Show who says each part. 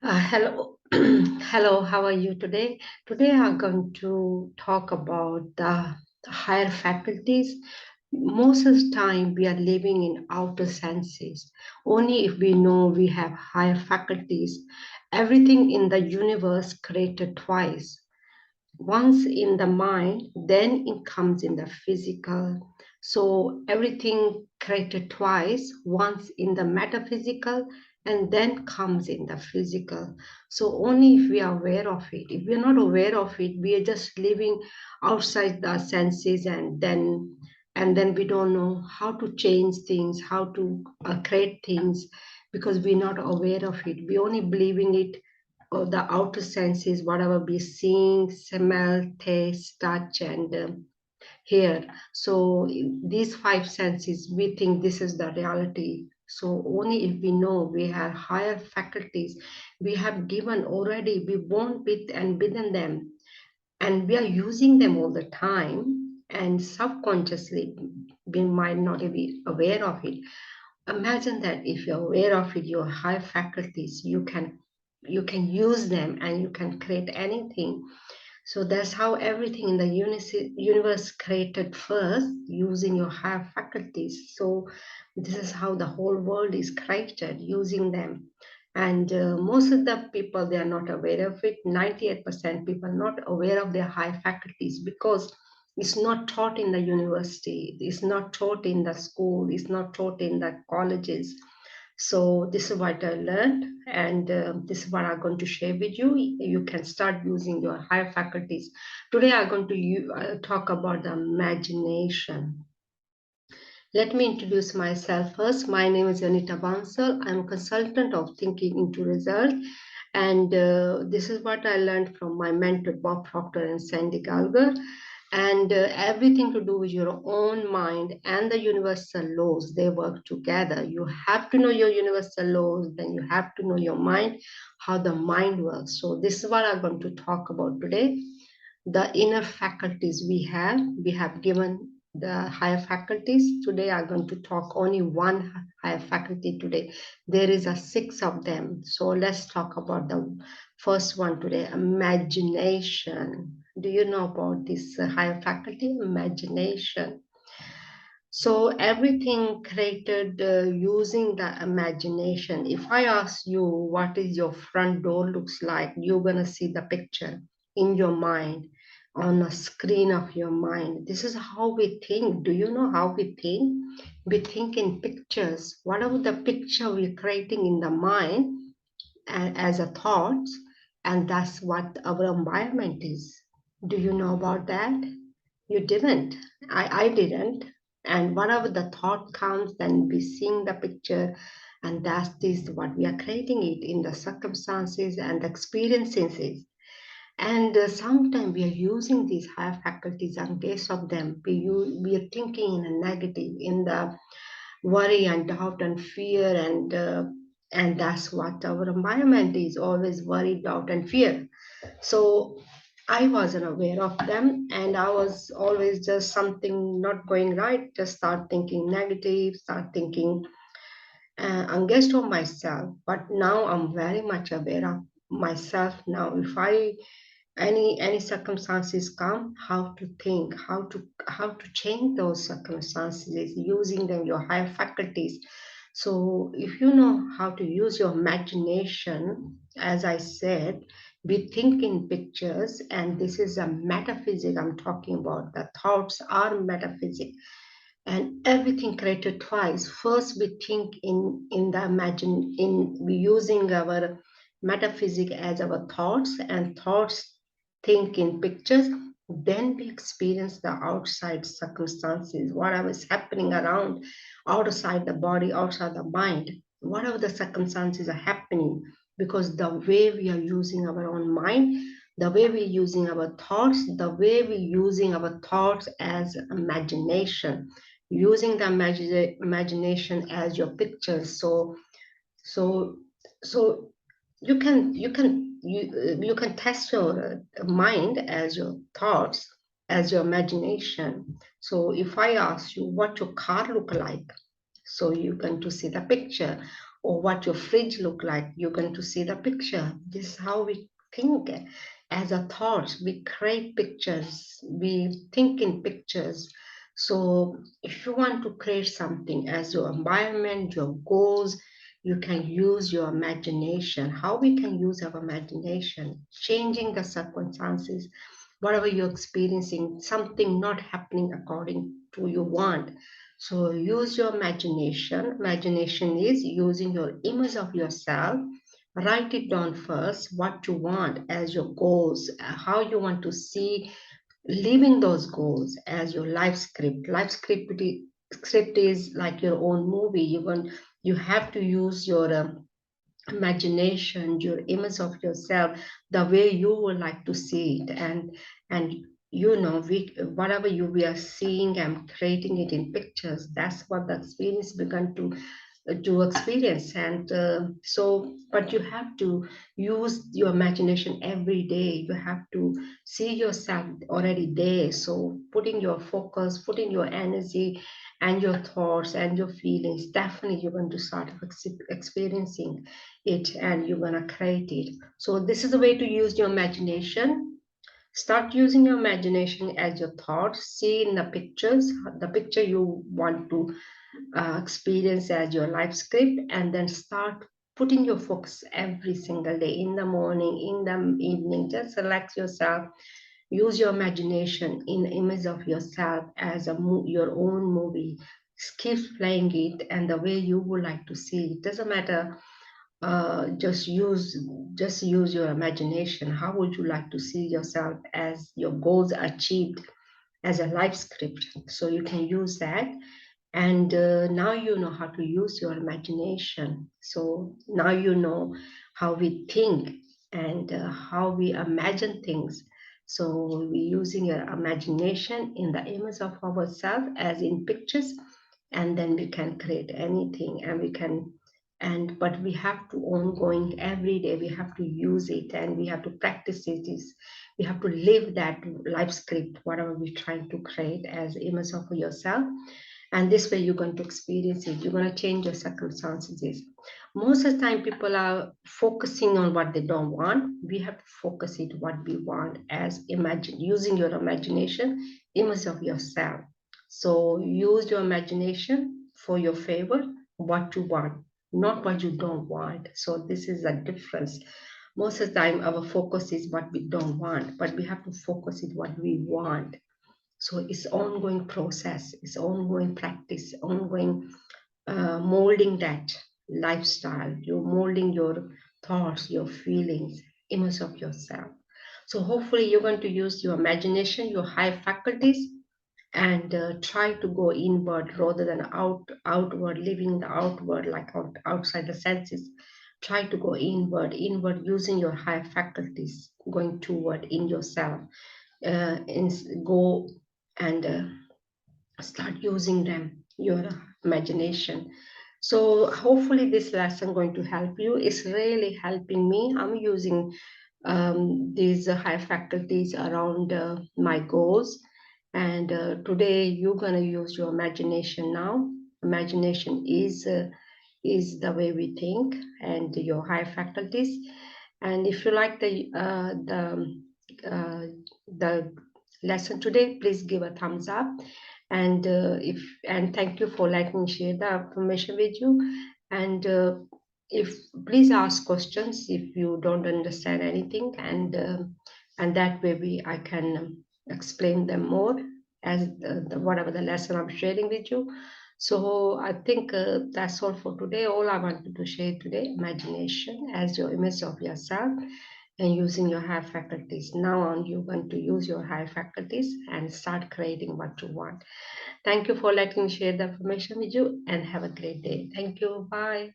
Speaker 1: Hello, hello. How are you today? Today, I'm going to talk about the higher faculties. Most of the time, we are living in outer senses. Only if we know we have higher faculties, everything in the universe created twice, once in the mind, then it comes in the physical. So everything created twice, once in the metaphysical, and then comes in the physical. So only if we are aware of it. If we are not aware of it, we are just living outside the senses, and then we don't know how to change things, how to create things, because we're not aware of it. We only believing it, or the outer senses, whatever we seeing, smell, taste, touch, and hear. So these five senses, we think this is the reality. So only if we know we have higher faculties, we have given already, we born with and within them, and we are using them all the time, and subconsciously we might not be aware of it. Imagine that if you're aware of it, your high faculties, you can use them and you can create anything. So that's how everything in the universe created first, using your higher faculties. So this is how the whole world is created, using them. And most of the people, they are not aware of it. 98% people are not aware of their high faculties because it's not taught in the university, it's not taught in the school, it's not taught in the colleges. So this is what I learned, and this is what I'm going to share with you. You can start using your higher faculties. Today I'm going to talk about the imagination. Let me introduce myself first. My name is Anita Bansal. I'm a consultant of Thinking into Result, and this is what I learned from my mentor Bob Proctor and Sandy Galger. And everything to do with your own mind and the universal laws, they work together. You have to know your universal laws, then you have to know your mind, how the mind works. So this is what I'm going to talk about today. The inner faculties we have given the higher faculties. Today I'm going to talk only one higher faculty today. There is a six of them. So let's talk about the first one today, imagination. Do you know about this higher faculty, imagination? So everything created using the imagination. If I ask you what is your front door looks like, you're gonna see the picture in your mind, on a screen of your mind. This is how we think. Do you know how we think? We think in pictures. Whatever the picture we're creating in the mind as a thought, and that's what our environment is. Do you know about that? You didn't. I didn't. And whatever the thought comes, then we seeing the picture, and that's this what we are creating it in the circumstances and experiences. And sometimes we are using these higher faculties and based of them. We are thinking in a negative, in the worry and doubt and fear, and that's what our environment is, always worry, doubt, and fear. So I wasn't aware of them, and I was always just something not going right, just start thinking negative, start thinking against of myself. But now I'm very much aware of myself now. If I any circumstances come, how to think, how to change those circumstances using them your higher faculties. So if you know how to use your imagination, as I said, we think in pictures, and this is a metaphysic I'm talking about. The thoughts are metaphysic, and everything created twice. First we think in the imagine in we using our metaphysic as our thoughts, and thoughts think in pictures. Then we experience the outside circumstances, whatever is happening around, outside the body, outside the mind, whatever the circumstances are happening, because the way we are using our own mind, the way we're using our thoughts, the way we're using our thoughts as imagination, using the imagination as your pictures. So so you can test your mind as your thoughts, as your imagination. So if I ask you what your car look like, so you're going to see the picture. or what your fridge look like, you're going to see the picture. This is how we think as a thought. We create pictures, we think in pictures. So if you want to create something as your environment, your goals, you can use your imagination. How we can use our imagination, changing the circumstances, whatever you're experiencing, something not happening according to you want. So use your imagination. Imagination is using your image of yourself. Write it down first, what you want as your goals, how you want to see living those goals as your life script. Script is like your own movie. You have to use your imagination, your image of yourself, the way you would like to see it, and whatever we are seeing and creating it in pictures. That's what the experience began to experience. And so, but you have to use your imagination every day. You have to see yourself already there. So putting your focus, putting your energy and your thoughts and your feelings, definitely you're going to start experiencing it, and you're going to create it. So this is the way to use your imagination. Start using your imagination as your thoughts. See in the pictures, the picture you want to experience as your life script, and then start putting your focus every single day, in the morning, in the evening. Just relax yourself. Use your imagination in image of yourself as your own movie. Keep playing it and the way you would like to see it. Doesn't matter. Just use your imagination. How would you like to see yourself as your goals achieved as a life script? So you can use that. And now you know how to use your imagination. So now you know how we think and how we imagine things. So we're using your imagination in the image of ourselves as in pictures, and then we can create anything, and we can. And but we have to ongoing every day, we have to use it, and we have to practice it. We have to live that life script, whatever we're trying to create as image of yourself. And this way you're going to experience it. You're going to change your circumstances. Most of the time people are focusing on what they don't want. We have to focus it what we want, as imagine using your imagination, image of yourself. So use your imagination for your favor, what you want, not what you don't want. So this is a difference. Most of the time our focus is what we don't want, but we have to focus it what we want. So it's ongoing process, it's ongoing practice, ongoing molding that lifestyle. You're molding your thoughts, your feelings, image of yourself. So hopefully you're going to use your imagination, your high faculties, and try to go inward rather than outward, living the outward like outside the senses. Try to go inward using your high faculties, going toward in yourself. Go and start using them, your imagination. So hopefully this lesson going to help you. It's really helping me. I'm using these high faculties around my goals. And today you're going to use your imagination now. Imagination is the way we think and your high faculties. And if you like uh, the lesson today, please give a thumbs up. And if and thank you for letting me share the information with you. And if please ask questions if you don't understand anything, and that way I can explain them more as whatever the lesson I'm sharing with you. So I think that's all for today. All I wanted to share today: imagination as your image of yourself, and using your high faculties. Now on, you're going to use your high faculties and start creating what you want. Thank you for letting me share the information with you, and have a great day. Thank you. Bye.